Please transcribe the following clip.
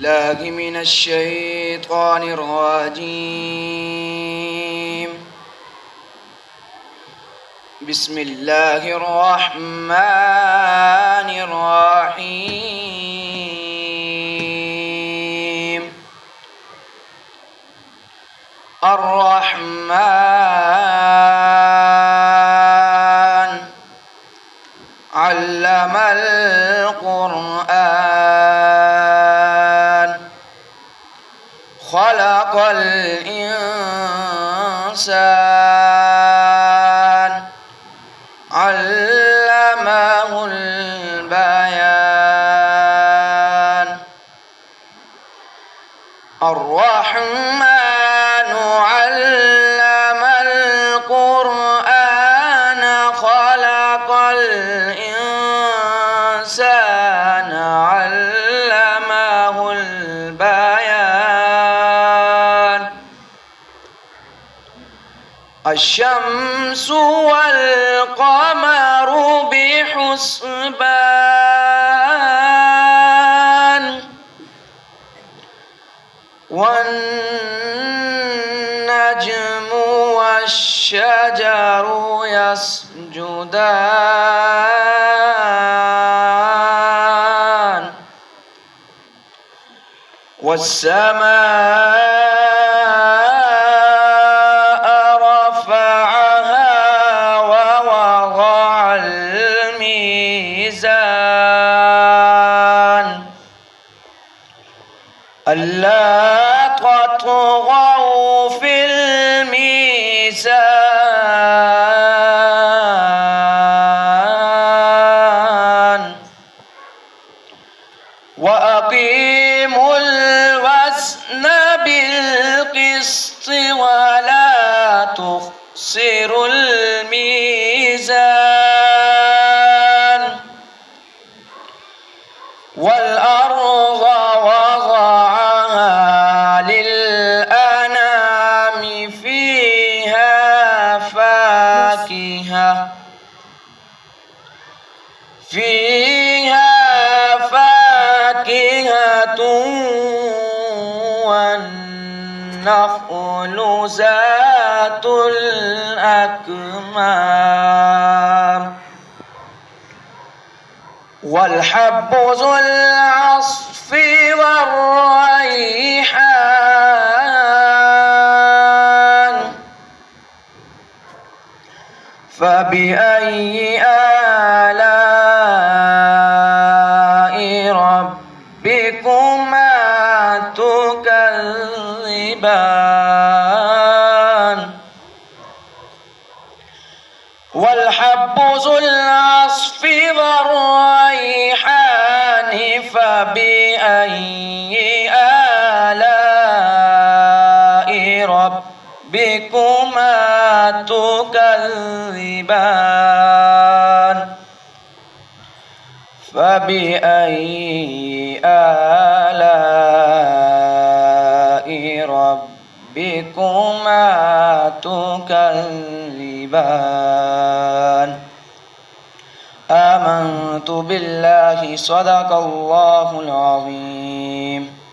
بالله من الشيطان الرجيم. بسم الله الرحمن الرحيم. الرحمن علم القرآن خلق الإنسان علمه البيان. الرحمن علم القرآن خلق الإنسان علمه البيان. الشمس والقمر بحسبان والنجم والشجر يسجدان. والسماء رفعها ووضع الميزان ألا تطغوا في الميزان وأقيموا الوزن بالقسط ولا تخسروا الميزان. والأرض وضعها للأنام فيها فاكهة والنخل ذات الأكمام والحب ذو العصف والريحان. فبأي آلاء ربكما تكذبان. والحب ذو العصف والريحان. فبأي آلاء ربكما تكذبان. فبأي آلاء ربكما تكذبان. آمنت بالله صدق الله العظيم.